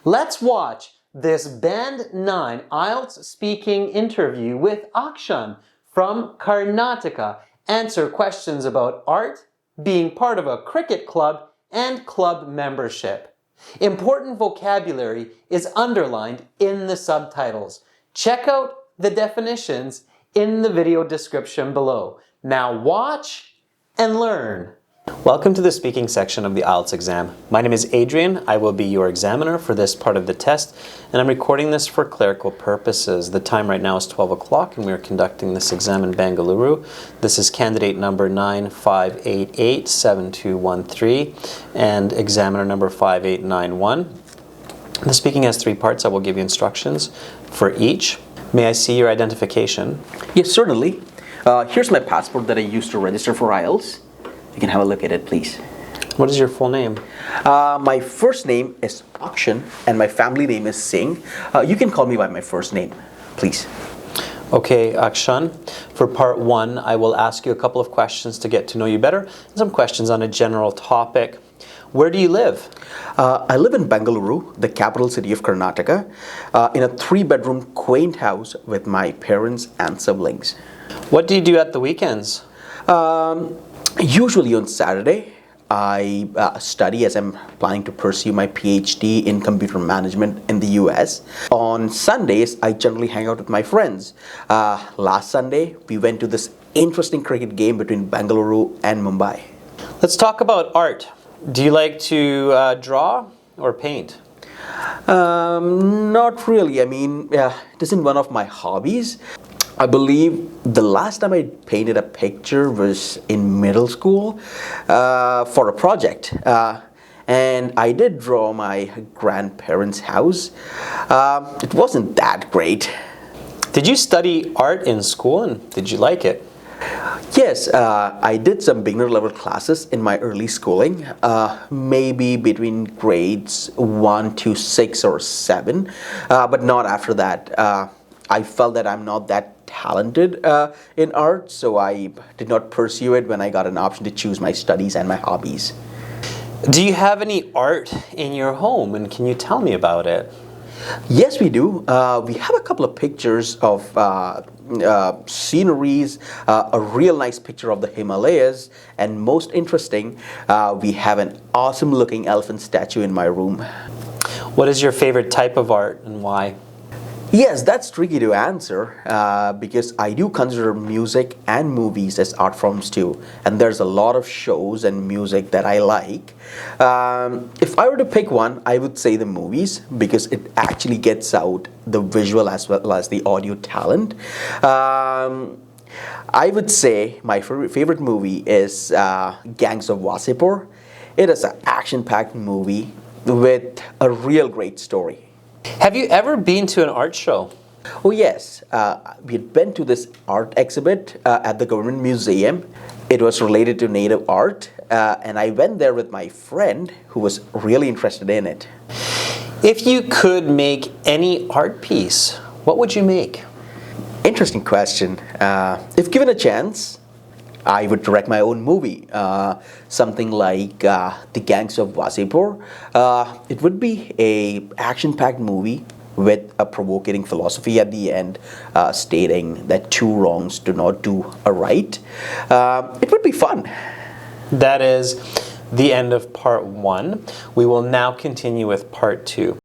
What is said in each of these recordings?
Let's watch this Band 9 IELTS speaking interview with Akshan from Karnataka answer questions about art, being part of a cricket club, and club membership. Important vocabulary is underlined in the subtitles. Check out the definitions in the video description below. Now watch and learn. Welcome to the speaking section of the IELTS exam. My name is Adrian. I will be your examiner for this part of the test, and I'm recording this for clerical purposes. The time right now is 12 o'clock, and we are conducting this exam in Bengaluru. This is candidate number 95887213 and examiner number 5891. The speaking has three parts. I will give you instructions for each. May I see your identification? Yes, certainly. Here's my passport that I used to register for IELTS. You can have a look at it, please. What is your full name? My first name is Akshan and my family name is Singh. You can call me by my first name, please. Okay, Akshan. For part one, I will ask you a couple of questions to get to know you better, and some questions on a general topic. Where do you live? I live in Bengaluru, the capital city of Karnataka, in a 3-bedroom quaint house with my parents and siblings. What do you do at the weekends? Usually on Saturday, I study as I'm planning to pursue my PhD in computer management in the US. On Sundays, I generally hang out with my friends. Last Sunday, we went to this interesting cricket game between Bengaluru and Mumbai. Let's talk about art. Do you like to draw or paint? Not really. I mean, it isn't one of my hobbies. I believe the last time I painted a picture was in middle school for a project. And I did draw my grandparents' house. It wasn't that great. Did you study art in school, and did you like it? Yes, I did some beginner level classes in my early schooling, maybe between grades 1 to 6 or 7, but not after that. I felt that I'm not that talented in art, so I did not pursue it when I got an option to choose my studies and my hobbies. Do you have any art in your home, and can you tell me about it? Yes, we do. We have a couple of pictures of sceneries, a real nice picture of the Himalayas, and most interesting, we have an awesome looking elephant statue in my room. What is your favorite type of art and why? Yes, that's tricky to answer because I do consider music and movies as art forms too, and there's a lot of shows and music that I like. If I were to pick one, I would say the movies because it actually gets out the visual as well as the audio talent. I would say my favorite movie is Gangs of Wasseypur. It is an action-packed movie with a real great story. Have you ever been to an art show? Oh yes, we had been to this art exhibit at the government museum. It was related to native art and I went there with my friend who was really interested in it. If you could make any art piece, what would you make? Interesting question. If given a chance, I would direct my own movie, something like The Gangs of Wasseypur. It would be an action-packed movie with a provocative philosophy at the end, stating that two wrongs do not do a right. It would be fun. That is the end of part one. We will now continue with part two.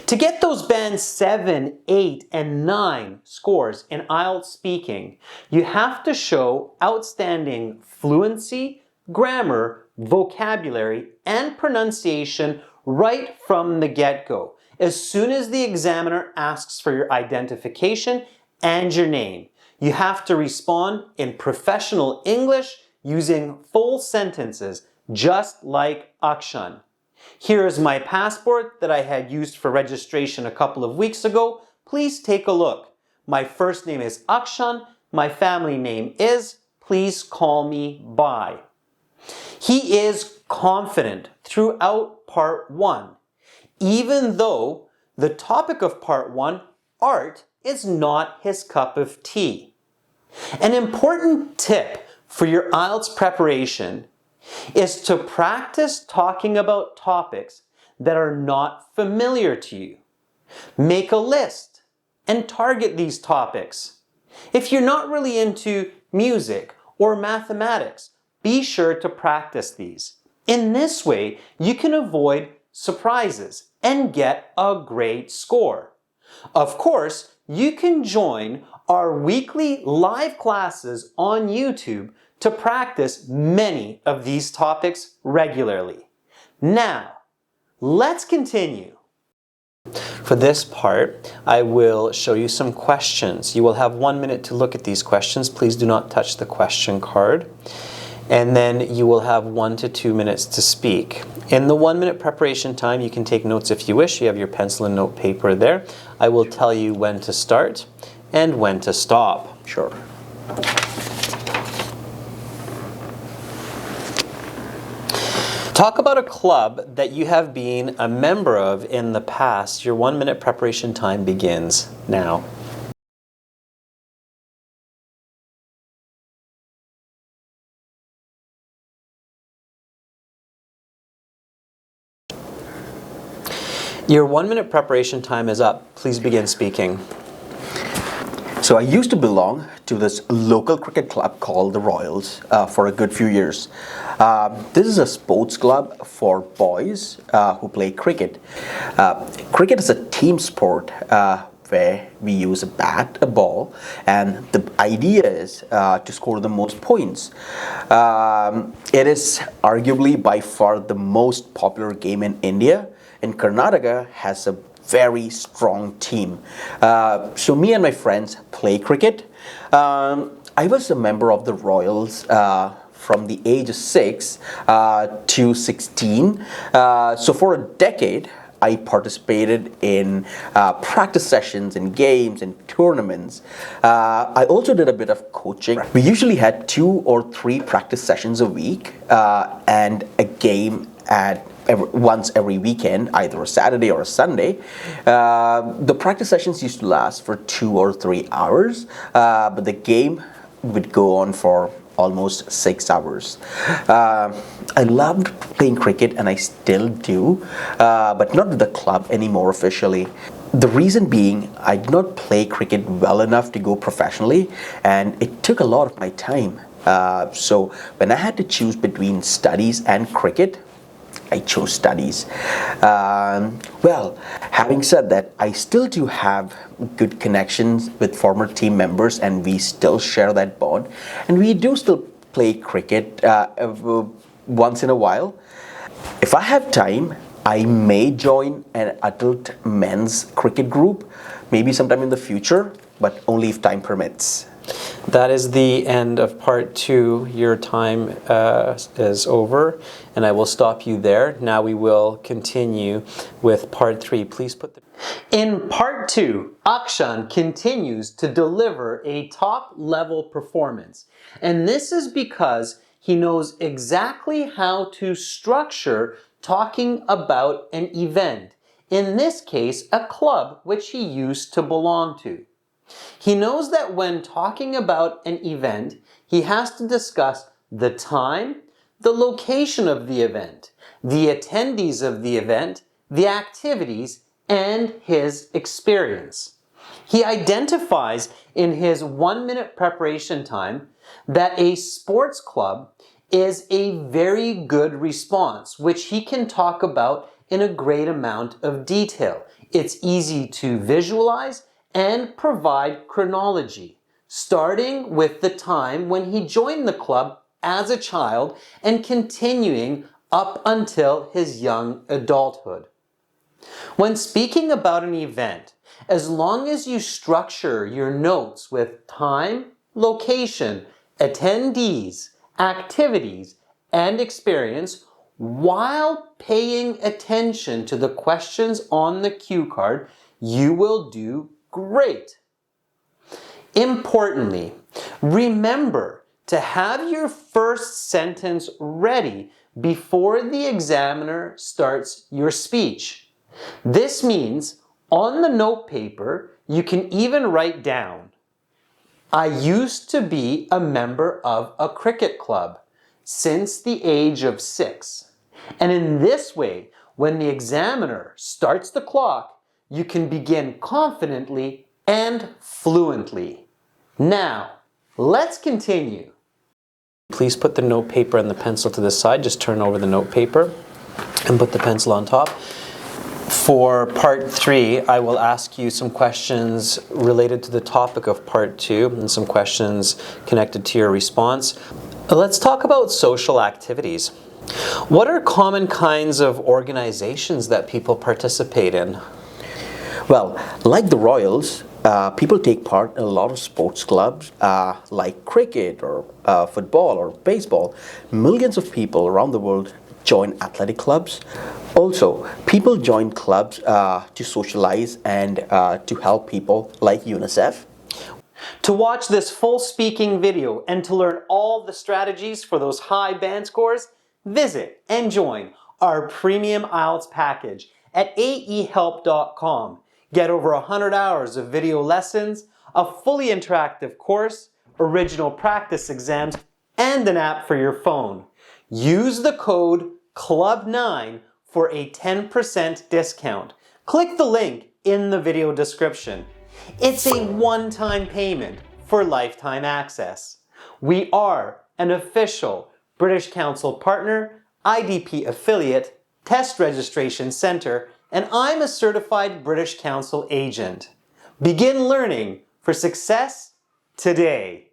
To get those bands 7, 8, and 9 scores in IELTS speaking, you have to show outstanding fluency, grammar, vocabulary, and pronunciation right from the get-go, as soon as the examiner asks for your identification and your name. You have to respond in professional English using full sentences, just like Akshan. Here is my passport that I had used for registration a couple of weeks ago. Please take a look. My first name is Akshan. My family name is, please call me by. He is confident throughout part one, even though the topic of part one, art, is not his cup of tea. An important tip for your IELTS preparation is to practice talking about topics that are not familiar to you. Make a list and target these topics. If you're not really into music or mathematics, be sure to practice these. In this way, you can avoid surprises and get a great score. Of course, you can join our weekly live classes on YouTube to practice many of these topics regularly. Now, let's continue. For this part, I will show you some questions. You will have 1 minute to look at these questions. Please do not touch the question card. And then you will have 1 to 2 minutes to speak. In the 1 minute preparation time, you can take notes if you wish. You have your pencil and note paper there. I will tell you when to start and when to stop. Sure. Talk about a club that you have been a member of in the past. Your 1 minute preparation time begins now. Your 1 minute preparation time is up. Please begin speaking. So I used to belong to this local cricket club called the Royals for a good few years. This is a sports club for boys who play cricket. Cricket is a team sport where we use a bat, a ball, and the idea is to score the most points. It is arguably by far the most popular game in India, and Karnataka has a very strong team. So me and my friends play cricket. I was a member of the Royals from the age of 6 to 16. So for a decade, I participated in practice sessions and games and tournaments. I also did a bit of coaching. We usually had 2 or 3 practice sessions a week and a game at once every weekend, either a Saturday or a Sunday. The practice sessions used to last for 2 or 3 hours, but the game would go on for almost 6 hours. I loved playing cricket and I still do, but not with the club anymore officially. The reason being, I did not play cricket well enough to go professionally, and it took a lot of my time. So when I had to choose between studies and cricket, I chose studies. Well, having said that, I still do have good connections with former team members and we still share that bond. And we do still play cricket once in a while. If I have time, I may join an adult men's cricket group, maybe sometime in the future, but only if time permits. That is the end of part 2. Your time is over, and I will stop you there. Now we will continue with part 3. Please put the... In part 2, Akshan continues to deliver a top-level performance. And this is because he knows exactly how to structure talking about an event. In this case, a club which he used to belong to. He knows that when talking about an event, he has to discuss the time, the location of the event, the attendees of the event, the activities, and his experience. He identifies in his 1 minute preparation time that a sports club is a very good response, which he can talk about in a great amount of detail. It's easy to visualize and provide chronology, starting with the time when he joined the club as a child and continuing up until his young adulthood. When speaking about an event, as long as you structure your notes with time, location, attendees, activities, and experience, while paying attention to the questions on the cue card, you will do great. Importantly, remember to have your first sentence ready before the examiner starts your speech. This means on the note paper, you can even write down, I used to be a member of a cricket club since the age of 6. And in this way, When the examiner starts the clock, you can begin confidently and fluently. Now, let's continue. Please put the note paper and the pencil to the side. Just turn over the note paper and put the pencil on top. For part 3, I will ask you some questions related to the topic of part 2 and some questions connected to your response. Let's talk about social activities. What are common kinds of organizations that people participate in? Well, like the Royals, people take part in a lot of sports clubs like cricket or football or baseball. Millions of people around the world join athletic clubs. Also, people join clubs to socialize and to help people like UNICEF. To watch this full speaking video and to learn all the strategies for those high band scores, visit and join our premium IELTS package at aehelp.com. Get over 100 hours of video lessons, a fully interactive course, original practice exams, and an app for your phone. Use the code CLUB9 for a 10% discount. Click the link in the video description. It's a one-time payment for lifetime access. We are an official British Council partner, IDP affiliate, test registration center, and I'm a certified British Council agent. Begin learning for success today.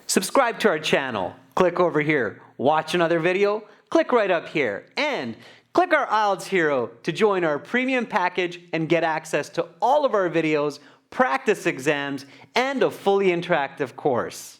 Subscribe to our channel. Click over here. Watch another video. Click right up here. And click our IELTS Hero to join our premium package and get access to all of our videos, practice exams, and a fully interactive course.